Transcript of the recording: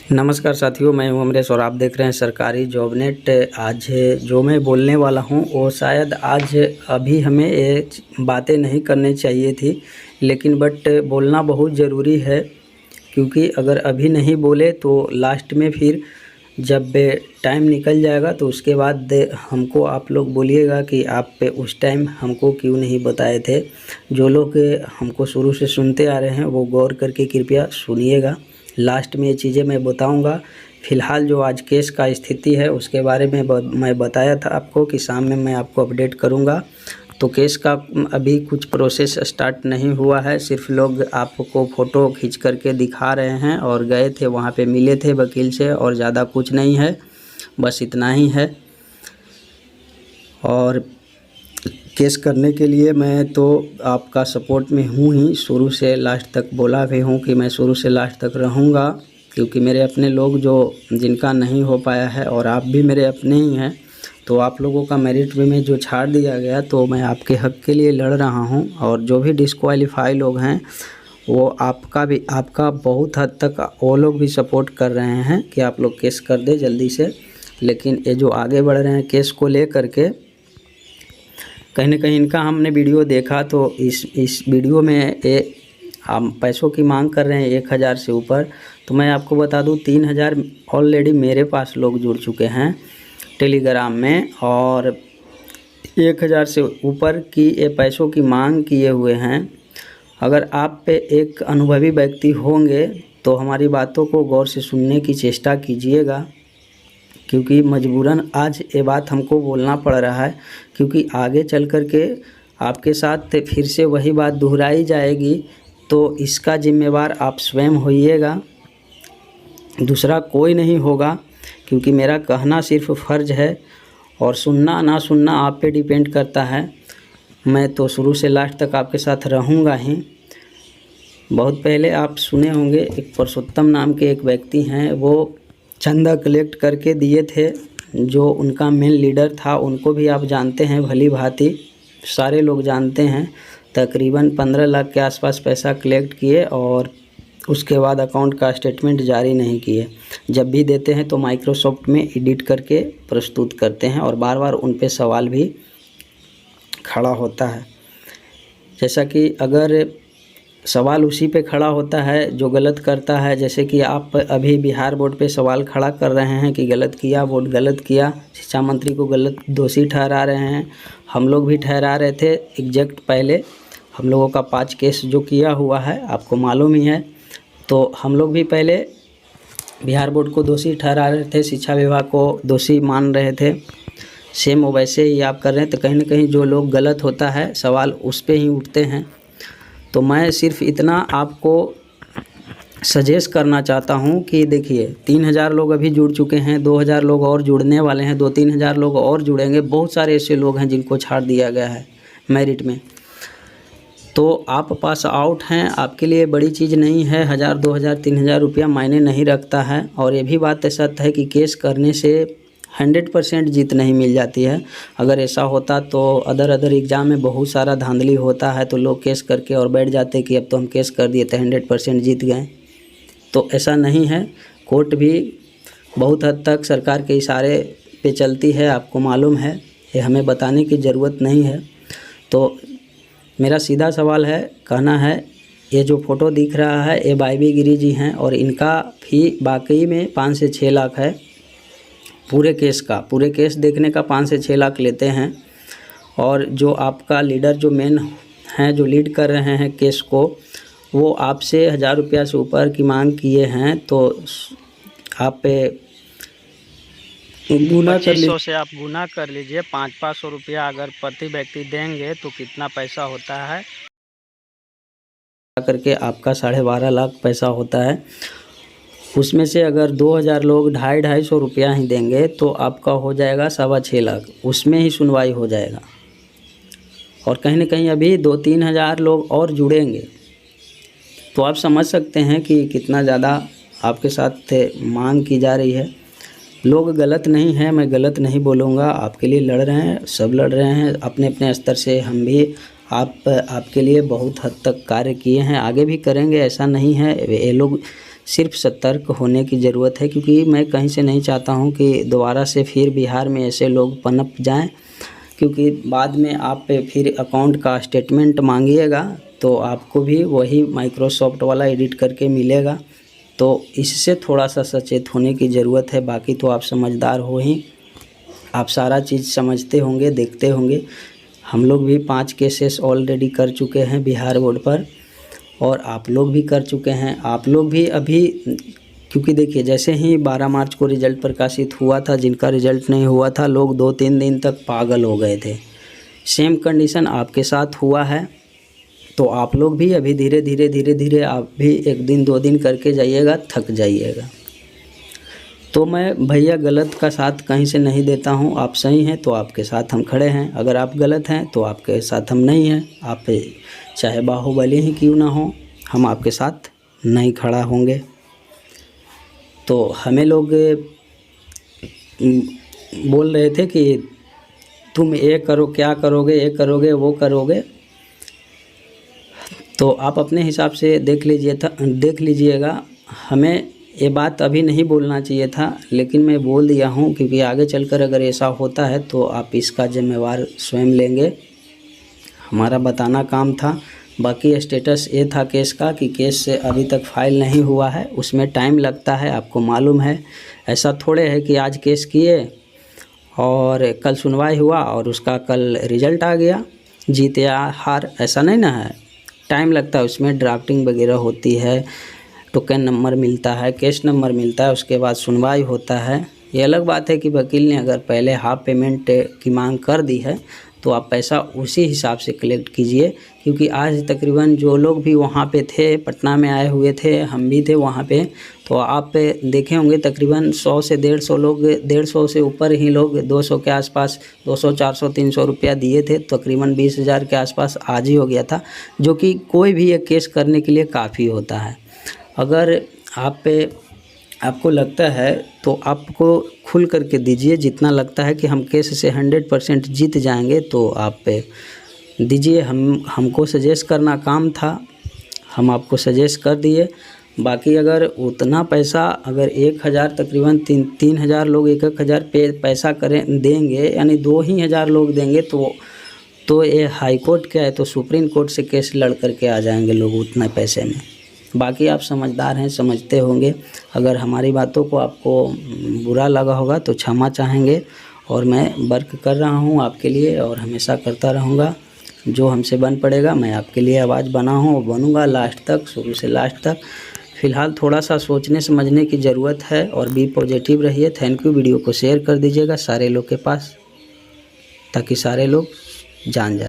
नमस्कार साथियों, मैं हूं अमरेश और आप देख रहे हैं सरकारी जॉब नेट। आज जो मैं बोलने वाला हूं वो शायद आज अभी हमें ये बातें नहीं करनी चाहिए थी, लेकिन बोलना बहुत ज़रूरी है, क्योंकि अगर अभी नहीं बोले तो लास्ट में फिर जब टाइम निकल जाएगा तो उसके बाद हमको आप लोग बोलिएगा कि आप पे उस टाइम हमको क्यों नहीं बताए थे। जो लोग हमको शुरू से सुनते आ रहे हैं वो गौर करके कृपया सुनिएगा। लास्ट में ये चीज़ें मैं बताऊंगा। फ़िलहाल जो आज केस का स्थिति है उसके बारे में मैं बताया था आपको कि शाम में मैं आपको अपडेट करूंगा। तो केस का अभी कुछ प्रोसेस स्टार्ट नहीं हुआ है, सिर्फ लोग आपको फ़ोटो खींच करके दिखा रहे हैं और गए थे वहाँ पे मिले थे वकील से, और ज़्यादा कुछ नहीं है, बस इतना ही है। और केस करने के लिए मैं तो आपका सपोर्ट में हूँ ही, शुरू से लास्ट तक बोला भी हूँ कि मैं शुरू से लास्ट तक रहूँगा, क्योंकि मेरे अपने लोग जो जिनका नहीं हो पाया है और आप भी मेरे अपने ही हैं, तो आप लोगों का मेरिट में जो छाड़ दिया गया तो मैं आपके हक के लिए लड़ रहा हूँ। और जो भी डिस्क्वालीफाई लोग हैं वो आपका बहुत हद तक वो लोग भी सपोर्ट कर रहे हैं कि आप लोग केस कर दे जल्दी से। लेकिन ये जो आगे बढ़ रहे हैं केस को ले करके, कहीं ना कहीं इनका हमने वीडियो देखा तो इस वीडियो में हम पैसों की मांग कर रहे हैं 1000 से ऊपर। तो मैं आपको बता दूं 3000 ऑलरेडी मेरे पास लोग जुड़ चुके हैं टेलीग्राम में, और 1000 से ऊपर की ये पैसों की मांग किए हुए हैं। अगर आप पे एक अनुभवी व्यक्ति होंगे तो हमारी बातों को गौर से सुनने की चेष्टा कीजिएगा, क्योंकि मजबूरन आज ये बात हमको बोलना पड़ रहा है, क्योंकि आगे चल कर के आपके साथ फिर से वही बात दोहराई जाएगी तो इसका जिम्मेवार आप स्वयं होइएगा, दूसरा कोई नहीं होगा। क्योंकि मेरा कहना सिर्फ फ़र्ज़ है और सुनना ना सुनना आप पे डिपेंड करता है। मैं तो शुरू से लास्ट तक आपके साथ रहूँगा ही। बहुत पहले आप सुने होंगे, एक पुरुषोत्तम नाम के एक व्यक्ति हैं, वो चंदा कलेक्ट करके दिए थे। जो उनका मेन लीडर था उनको भी आप जानते हैं भली भांति, सारे लोग जानते हैं। तकरीबन 15 लाख के आसपास पैसा कलेक्ट किए और उसके बाद अकाउंट का स्टेटमेंट जारी नहीं किए। जब भी देते हैं तो माइक्रोसॉफ्ट में एडिट करके प्रस्तुत करते हैं और बार बार उन पे सवाल भी खड़ा होता है। जैसा कि अगर सवाल उसी पे खड़ा होता है जो गलत करता है, जैसे कि आप अभी बिहार बोर्ड पे सवाल खड़ा कर रहे हैं कि गलत किया, बोर्ड गलत किया, शिक्षा मंत्री को गलत दोषी ठहरा रहे हैं। हम लोग भी ठहरा रहे थे एग्जैक्ट पहले, हम लोगों का 5 केस जो किया हुआ है आपको मालूम ही है। तो हम लोग भी पहले बिहार बोर्ड को दोषी ठहरा रहे थे, शिक्षा विभाग को दोषी मान रहे थे। सेम वैसे ही आप कर रहे हैं। तो कहीं ना कहीं जो लोग गलत होता है सवाल उस पर ही उठते हैं। तो मैं सिर्फ इतना आपको सजेस्ट करना चाहता हूं कि देखिए 3000 लोग अभी जुड़ चुके हैं, 2000 लोग और जुड़ने वाले हैं, 2-3 हज़ार लोग और जुड़ेंगे। बहुत सारे ऐसे लोग हैं जिनको छाड़ दिया गया है मेरिट में। तो आप पास आउट हैं, आपके लिए बड़ी चीज़ नहीं है। 1000, 2000, 3000 रुपया मायने नहीं रखता है। और ये भी बात सत्य है कि केस करने से 100% जीत नहीं मिल जाती है। अगर ऐसा होता तो अदर एग्ज़ाम में बहुत सारा धांधली होता है, तो लोग केस करके और बैठ जाते कि अब तो हम केस कर दिए तो 100% जीत गए। तो ऐसा नहीं है। कोर्ट भी बहुत हद तक सरकार के इशारे पे चलती है, आपको मालूम है, ये हमें बताने की ज़रूरत नहीं है। तो मेरा सीधा सवाल है, कहना है, ये जो फ़ोटो दिख रहा है ये बाईबी गिरी जी हैं और इनका भी वाकई में 5 से 6 लाख है पूरे केस का। पूरे केस देखने का 5 से 6 लाख लेते हैं। और जो आपका लीडर जो मेन हैं, जो लीड कर रहे हैं केस को, वो आपसे 1000 रुपया से ऊपर की मांग किए हैं। तो आप गुना कर 2500 से आप गुना कर लीजिए। 500 रुपया अगर प्रति व्यक्ति देंगे तो कितना पैसा होता है, करके आपका 12.5 लाख पैसा होता है। उसमें से अगर 2000 लोग 250 रुपया ही देंगे तो आपका हो जाएगा 6.25 लाख, उसमें ही सुनवाई हो जाएगा। और कहीं ना कहीं अभी 2-3 हज़ार लोग और जुड़ेंगे। तो आप समझ सकते हैं कि कितना ज़्यादा आपके साथ मांग की जा रही है। लोग गलत नहीं हैं, मैं गलत नहीं बोलूँगा, आपके लिए लड़ रहे हैं, सब लड़ रहे हैं अपने अपने स्तर से। हम भी आपके लिए बहुत हद तक कार्य किए हैं, आगे भी करेंगे, ऐसा नहीं है। ये लोग सिर्फ सतर्क होने की ज़रूरत है, क्योंकि मैं कहीं से नहीं चाहता हूं कि दोबारा से फिर बिहार में ऐसे लोग पनप जाएं, क्योंकि बाद में आप फिर अकाउंट का स्टेटमेंट मांगिएगा तो आपको भी वही माइक्रोसॉफ्ट वाला एडिट करके मिलेगा। तो इससे थोड़ा सा सचेत होने की ज़रूरत है। बाकी तो आप समझदार हो ही, आप सारा चीज़ समझते होंगे, देखते होंगे। हम लोग भी 5 केसेस ऑलरेडी कर चुके हैं बिहार बोर्ड पर, और आप लोग भी कर चुके हैं। आप लोग भी अभी, क्योंकि देखिए जैसे ही 12 मार्च को रिज़ल्ट प्रकाशित हुआ था, जिनका रिज़ल्ट नहीं हुआ था लोग 2-3 दिन तक पागल हो गए थे। सेम कंडीशन आपके साथ हुआ है। तो आप लोग भी अभी धीरे धीरे आप भी 1 दिन 2 दिन करके जाइएगा, थक जाइएगा। तो मैं भैया गलत का साथ कहीं से नहीं देता हूँ। आप सही हैं तो आपके साथ हम खड़े हैं, अगर आप गलत हैं तो आपके साथ हम नहीं हैं। आप चाहे बाहुबली ही क्यों ना हो, हम आपके साथ नहीं खड़ा होंगे। तो हमें लोग बोल रहे थे कि तुम ये करो, क्या करोगे, ये करोगे, वो करोगे। तो आप अपने हिसाब से देख लीजिएगा। हमें ये बात अभी नहीं बोलना चाहिए था, लेकिन मैं बोल दिया हूँ, क्योंकि आगे चलकर अगर ऐसा होता है तो आप इसका जिम्मेवार स्वयं लेंगे। हमारा बताना काम था। बाकी स्टेटस ये था केस का कि केस से अभी तक फाइल नहीं हुआ है, उसमें टाइम लगता है, आपको मालूम है। ऐसा थोड़े है कि आज केस किए और कल सुनवाई हुआ और उसका कल रिज़ल्ट आ गया, जीत या हार, ऐसा नहीं ना है। टाइम लगता है, उसमें ड्राफ्टिंग वगैरह होती है, टोकन नंबर मिलता है, केस नंबर मिलता है, उसके बाद सुनवाई होता है। ये अलग बात है कि वकील ने अगर पहले हाफ पेमेंट की मांग कर दी है तो आप पैसा उसी हिसाब से कलेक्ट कीजिए, क्योंकि आज तकरीबन जो लोग भी वहाँ पे थे, पटना में आए हुए थे, हम भी थे वहाँ पे, तो आप देखे होंगे तकरीबन 100 से 150 लोग, 150 से ऊपर ही लोग 200 के आसपास 200, 400, 300 रुपया दिए थे। तकरीबन 20,000 के आसपास आज ही हो गया था, जो कि कोई भी एक केस करने के लिए काफ़ी होता है। अगर आपको लगता है तो आपको खुल करके दीजिए, जितना लगता है कि हम केस से 100% जीत जाएंगे तो आप दीजिए। हमको सजेस्ट करना काम था, हम आपको सजेस्ट कर दिए। बाकी अगर उतना पैसा, अगर 1,000 तकरीबन 3,000 लोग 1,000 पैसा देंगे, यानी 2,000 लोग देंगे, तो ये हाई कोर्ट क्या है, तो सुप्रीम कोर्ट से केस लड़ करके आ जाएंगे लोग उतने पैसे में। बाकी आप समझदार हैं, समझते होंगे। अगर हमारी बातों को आपको बुरा लगा होगा तो क्षमा चाहेंगे, और मैं वर्क कर रहा हूं आपके लिए और हमेशा करता रहूंगा। जो हमसे बन पड़ेगा, मैं आपके लिए आवाज़ बना हूं, बनूंगा लास्ट तक, शुरू से लास्ट तक। फ़िलहाल थोड़ा सा सोचने समझने की ज़रूरत है, और बी पॉजिटिव रहिए। Thank you. वीडियो को शेयर कर दीजिएगा सारे लोग के पास, ताकि सारे लोग जान जाए।